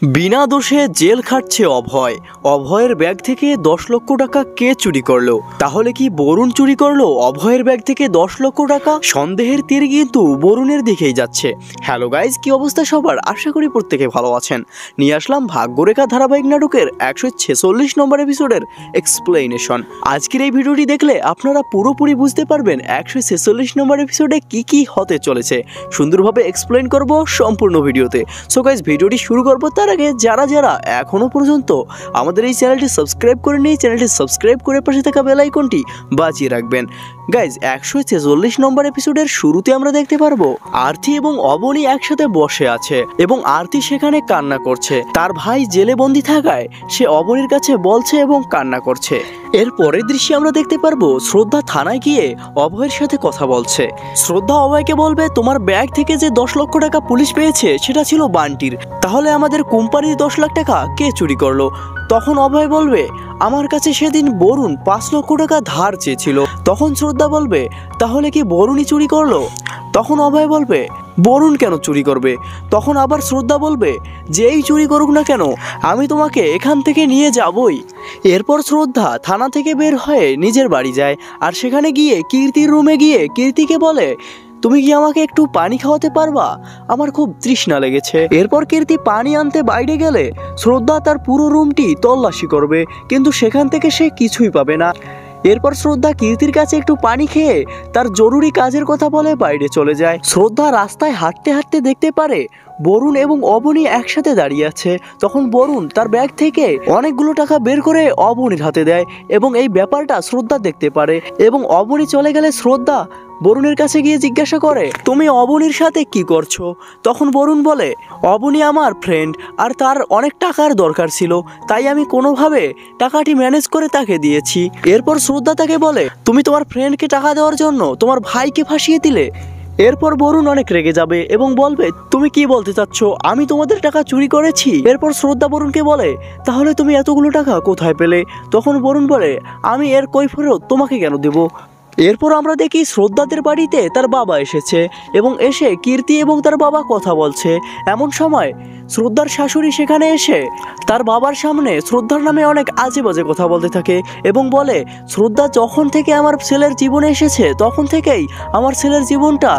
বিনা দোষে জেল খাটছে অভয়। অভয়ের ব্যাগ থেকে 10 লক্ষ টাকা কে চুরি করলো? তাহলে কি বরুণ চুরি করলো অভয়ের ব্যাগ থেকে 10 লক্ষ টাকা? সন্দেহের তীর কিন্তু বরুণের দিকেই যাচ্ছে। হ্যালো গাইজ, কি অবস্থা সবার? আশা করি প্রত্যেকে ভালো আছেন। নিয়ে আসলাম ভাগ্যরেখা ধারাবাহিক নাটকের 146 নম্বর এপিসোডের এক্সপ্লেনেশন। আজকের এই ভিডিওটি দেখলে আপনারা পুরোপুরি বুঝতে পারবেন 146 নম্বর এপিসোডে কি হতে চলেছে। সুন্দরভাবে এক্সপ্লেন করব সম্পূর্ণ ভিডিওতে। সো গাইজ, ভিডিওটি শুরু করবো তার আগে যারা এখনো পর্যন্ত আমাদের এই চ্যানেলটি সাবস্ক্রাইব করেননি, চ্যানেলটি সাবস্ক্রাইব করে পাশে থাকা বেল আইকনটি বাজিয়ে রাখবেন। গাইজ, 146 নম্বর এপিসোডের শুরুতে আমরা দেখতে পারবো আরতি এবং অবনী একসাথে বসে আছে এবং আরতি সেখানে কান্না করছে। তার ভাই জেলে বন্দি থাকায় সে অবনীর কাছে বলছে এবং কান্না করছে। এর পরের দৃশ্যে আমরা দেখতে পারবো শ্রদ্ধা থানায় গিয়ে অভয়ের সাথে কথা বলছে। শ্রদ্ধা অভয়কে বলবে, তোমার ব্যাগ থেকে যে 10 লক্ষ টাকা পুলিশ পেয়েছে সেটা ছিল বান্টির, তাহলে আমাদের কোম্পানির 10 লাখ টাকা কে চুরি করলো? তখন অভয় বলবে, আমার কাছে সেদিন বরুণ 5 লক্ষ টাকা ধার চেয়েছিল। তখন শ্রদ্ধা বলবে, তাহলে কি বরুণই চুরি করলো? তখন অভয় বলবে, বরুণ কেন চুরি করবে? তখন আবার শ্রদ্ধা বলবে, যেই চুরি করুক না কেন আমি তোমাকে এখান থেকে নিয়ে যাবই। এরপর শ্রদ্ধা থানা থেকে বের হয়ে নিজের বাড়ি যায় আর সেখানে গিয়ে কীর্তির রুমে গিয়ে কীর্তিকে বলে, তুমি কি আমাকে একটু পানি খাওয়াতে পারবা? আমার খুব তৃষ্ণা লেগেছে। এরপর কীর্তি পানি আনতে বাইরে গেলে শ্রদ্ধা তার পুরো রুমটি তল্লাশি করবে, কিন্তু সেখান থেকে সে কিছুই পাবে না। এরপর শ্রদ্ধা কীর্তির কাছে একটু পানি খেয়ে তার জরুরি কাজের কথা বলে বাইরে চলে যায়। শ্রদ্ধা রাস্তায় হাঁটতে হাঁটতে দেখতে পারে বরুণ এবং অবনী একসাথে দাঁড়িয়ে আছে। তখন বরুণ তার ব্যাগ থেকে অনেকগুলো টাকা বের করে অবনীর হাতে দেয় এবং এই ব্যাপারটা শ্রদ্ধা দেখতে পারে এবং অবনী চলে গেলে শ্রদ্ধা বরুণের কাছে গিয়ে জিজ্ঞাসা করে, তুমি অবনীর সাথে কি করছো? তখন বরুণ বলে, অবনী আমার ফ্রেন্ড আর তার অনেক টাকার দরকার ছিল, তাই আমি কোনোভাবে টাকাটি ম্যানেজ করে তাকে দিয়েছি। এরপর শ্রদ্ধা তাকে বলে, তুমি তোমার ফ্রেন্ডকে টাকা দেওয়ার জন্য তোমার ভাইকে ফাঁসিয়ে দিলে। এরপর বরুণ অনেক রেগে যাবে এবং বলবে, তুমি কি বলতে চাচ্ছ? আমি তোমাদের টাকা চুরি করেছি? এরপর শ্রদ্ধা বরুণকে বলে, তাহলে তুমি এতগুলো টাকা কোথায় পেলে? তখন বরুণ বলে, আমি এর কৈফিয়ত তোমাকে কেন দেব? এরপর আমরা দেখি শ্রদ্ধাদের বাড়িতে তার বাবা এসেছে এবং এসে কীর্তি এবং তার বাবা কথা বলছে। এমন সময় শ্রদ্ধার শাশুড়ি সেখানে এসে তার বাবার সামনে শ্রদ্ধার নামে অনেক আজে বাজে কথা বলতে থাকে এবং বলে, শ্রদ্ধা যখন থেকে আমার ছেলের জীবনে এসেছে তখন থেকেই আমার ছেলের জীবনটা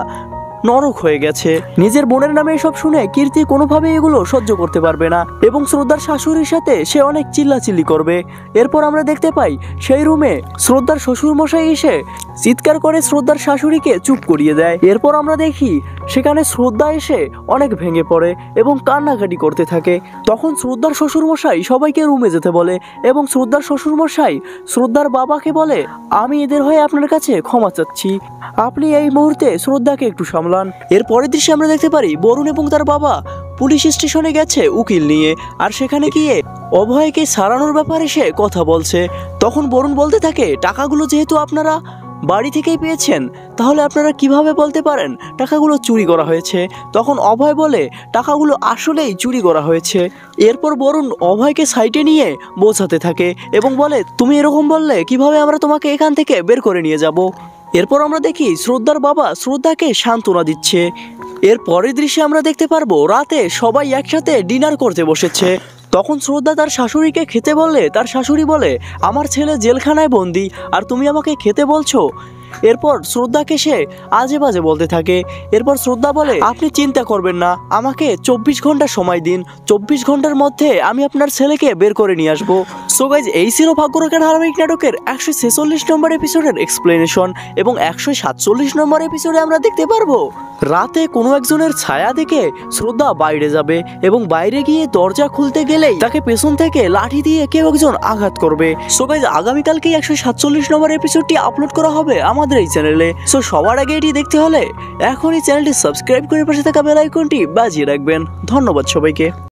নরক হয়ে গেছে। নিজের বোনের নামে এসব শুনে কীর্তি কোনোভাবে এগুলো সহ্য করতে পারবে না এবং শ্রদ্ধার শাশুড়ির সাথে সে অনেক চিল্লাচিল্লি করবে। এরপর আমরা দেখতে পাই সেই রুমে শ্রদ্ধার শ্বশুর মশাই এসে চিৎকার করে শ্রদ্ধার শাশুড়িকে চুপ করিয়ে দেয়। এরপর আমরা দেখি সেখানে শ্রদ্ধা এসে অনেক ভেঙে পড়ে এবং কান্নাকাটি করতে থাকে। তখন শ্রদ্ধার শ্বশুর মশাই সবাইকে রুমে যেতে বলে এবং শ্রদ্ধার শ্বশুর মশাই শ্রদ্ধার বাবাকে বলে, আমি এদের হয়ে আপনার কাছে ক্ষমা চাচ্ছি, আপনি এই মুহূর্তে শ্রদ্ধাকে একটু সামলান। এর পরের দৃশ্যে আমরা দেখতে পারি বরুণ এবং তার বাবা পুলিশ স্টেশনে গেছে উকিল নিয়ে আর সেখানে গিয়ে অভয়কে সারানোর ব্যাপারে সে কথা বলছে। তখন বরুণ বলতে থাকে, টাকাগুলো যেহেতু আপনারা বাড়ি থেকেই পেয়েছেন তাহলে আপনারা কিভাবে বলতে পারেন টাকাগুলো চুরি করা হয়েছে? তখন অভয় বলে, টাকাগুলো আসলেই চুরি করা হয়েছে। এরপর বরুণ অভয়কে সাইডে নিয়ে বোঝাতে থাকে এবং বলে, তুমি এরকম বললে কিভাবে আমরা তোমাকে এখান থেকে বের করে নিয়ে যাব? এরপর আমরা দেখি শ্রদ্ধার বাবা শ্রদ্ধাকে সান্ত্বনা দিচ্ছে। এর পরের দৃশ্যে আমরা দেখতে পারবো রাতে সবাই একসাথে ডিনার করতে বসেছে। তখন শ্রদ্ধা তার শাশুড়িকে খেতে বললে তার শাশুড়ি বলে, আমার ছেলে জেলখানায় বন্দি আর তুমি আমাকে খেতে বলছো? এরপর শ্রদ্ধাকে সে আজে বাজে বলতে থাকে। এরপর শ্রদ্ধা বলে, আপনি চিন্তা করবেন না, আমাকে 24 ঘন্টা সময় দিন, 24 ঘন্টার মধ্যে আমি আপনার ছেলেকে বের করে নিয়ে আসবো। সো গাইজ, এই ছিল ভাগ্যরেখা ধারাবাহিক নাটকের 146 নম্বর এপিসোডের এক্সপ্লেনেশন এবং 147 নম্বর এপিসোডে আমরা দেখতে পারবো রাতে কোনো একজনের ছায়া দেখে শ্রদ্ধা বাইরে যাবে এবং বাইরে গিয়ে দরজা খুলতে গেলেই তাকে পেছন থেকে লাঠি দিয়ে কেউ একজন আঘাত করবে। সো গাইজ, আগামীকালকে 147 নম্বর এপিসোডটি আপলোড করা হবে আমাদের এই চ্যানেলে। সো সবার আগে এটি দেখতে হলে এখনই চ্যানেলটি সাবস্ক্রাইব করে পাশে থাকা বেল আইকনটি বাজিয়ে রাখবেন। ধন্যবাদ সবাইকে।